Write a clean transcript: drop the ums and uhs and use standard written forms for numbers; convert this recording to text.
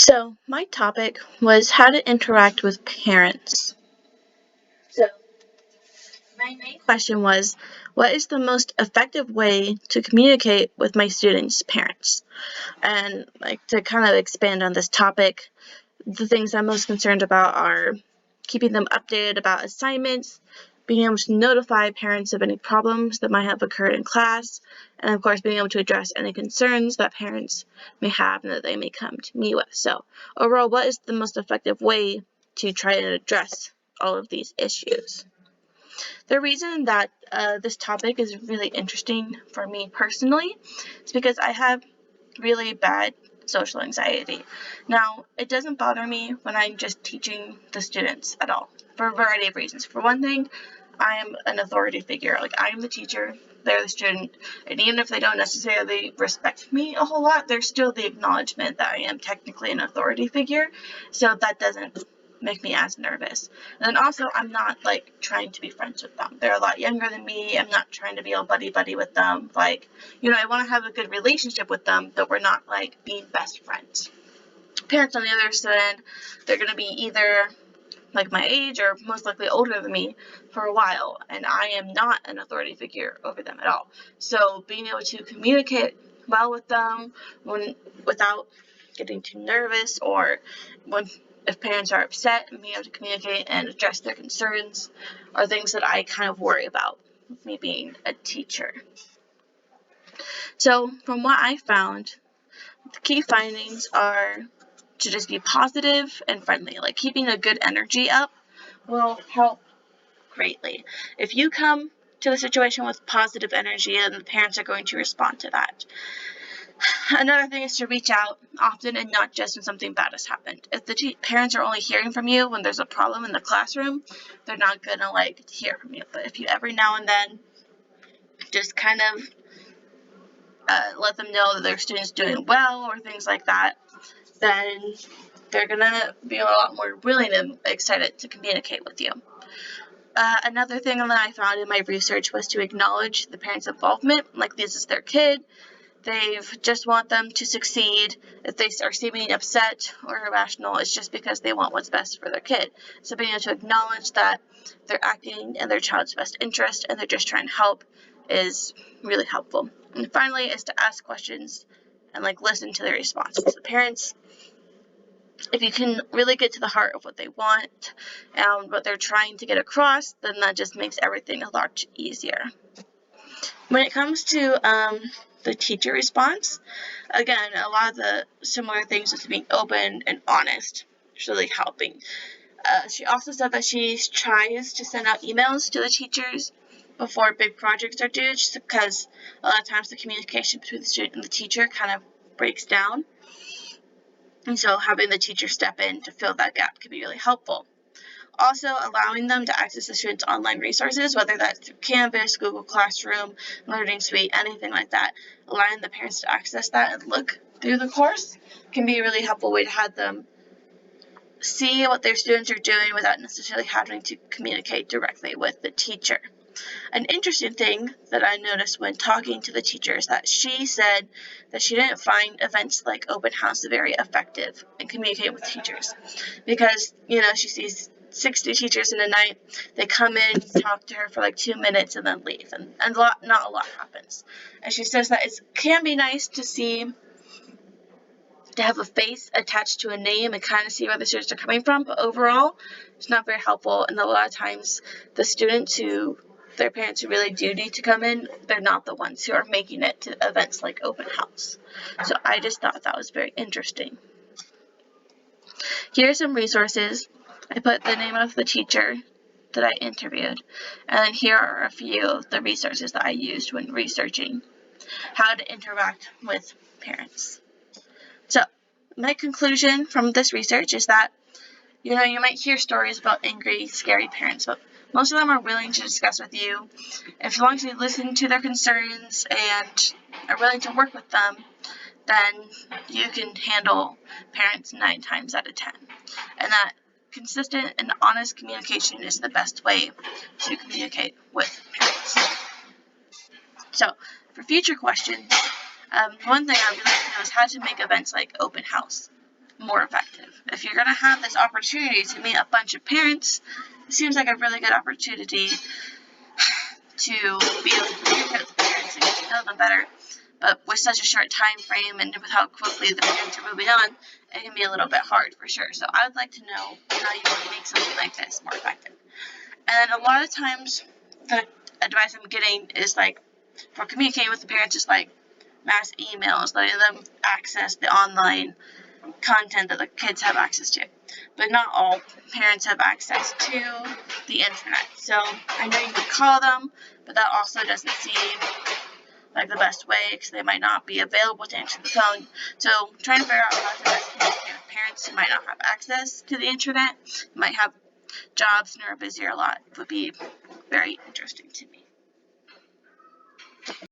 So, my topic was how to interact with parents. So, my main question was, what is the most effective way to communicate with my students' parents? And to kind of expand on this topic, the things I'm most concerned about are keeping them updated about assignments, being able to notify parents of any problems that might have occurred in class, and of course being able to address any concerns that parents may have and that they may come to me with. So overall, what is the most effective way to try and address all of these issues? The reason that this topic is really interesting for me personally is because I have really bad social anxiety. Now, it doesn't bother me when I'm just teaching the students at all, for a variety of reasons. For one thing, I am an authority figure. I'm the teacher, they're the student, and even if they don't necessarily respect me a whole lot, there's still the acknowledgement that I am technically an authority figure, so that doesn't make me as nervous. And then also, I'm not trying to be friends with them. They're a lot younger than me. I'm not trying to be all buddy with them. I want to have a good relationship with them, but we're not being best friends. Parents on the other side, they're going to be either my age or most likely older than me for a while, and I am not an authority figure over them at all. So being able to communicate well with them without getting too nervous, or if parents are upset, and being able to communicate and address their concerns are things that I kind of worry about with me being a teacher. So from what I found, the key findings are to just be positive and friendly. Keeping a good energy up will help greatly. If you come to the situation with positive energy, then the parents are going to respond to that. Another thing is to reach out often and not just when something bad has happened. If the parents are only hearing from you when there's a problem in the classroom, they're not gonna hear from you. But if you every now and then just kind of let them know that their student's doing well or things like that, then they're gonna be a lot more willing and excited to communicate with you. Another thing that I found in my research was to acknowledge the parents' involvement. This is their kid. They just want them to succeed. If they are seeming upset or irrational, it's just because they want what's best for their kid. So being able to acknowledge that they're acting in their child's best interest and they're just trying to help is really helpful. And finally is to ask questions and listen to their responses. The parents, if you can really get to the heart of what they want and what they're trying to get across, then that just makes everything a lot easier. When it comes to the teacher response, again, a lot of the similar things with being open and honest is really helping. She also said that she tries to send out emails to the teachers before big projects are due, just because a lot of times the communication between the student and the teacher kind of breaks down. And so having the teacher step in to fill that gap can be really helpful. Also, allowing them to access the students' online resources, whether that's through Canvas, Google Classroom, Learning Suite, anything like that, allowing the parents to access that and look through the course can be a really helpful way to have them see what their students are doing without necessarily having to communicate directly with the teacher. An interesting thing that I noticed when talking to the teacher is that she said that she didn't find events like open house very effective in communicating with teachers, because she sees 60 teachers in a night. They come in, talk to her for 2 minutes, and then leave, and not a lot happens. And she says that it can be nice to have a face attached to a name and kind of see where the students are coming from, but overall, it's not very helpful. And a lot of times, the students their parents who really do need to come in, they're not the ones who are making it to events like open house. So I just thought that was very interesting. Here are some resources. I put the name of the teacher that I interviewed, and then here are a few of the resources that I used when researching how to interact with parents. So my conclusion from this research is that you might hear stories about angry, scary parents, but most of them are willing to discuss with you. As long as you listen to their concerns and are willing to work with them, then you can handle parents 9 times out of 10. And that consistent and honest communication is the best way to communicate with parents. So, for future questions, one thing I would like to know is how to make events like open house more effective. If you're going to have this opportunity to meet a bunch of parents, it seems like a really good opportunity to be able to communicate with the parents and get to know them better. But with such a short time frame and with how quickly the parents are moving on, it can be a little bit hard for sure. So I would like to know how you can make something like this more effective. And a lot of times, the advice I'm getting is like, for communicating with the parents, is like mass emails, letting them access the online content that the kids have access to. But not all parents have access to the internet. So I know you can call them, but that also doesn't seem like the best way because they might not be available to answer the phone. So trying to figure out how to best communicate with parents who might not have access to the internet, might have jobs and are busy a lot, would be very interesting to me.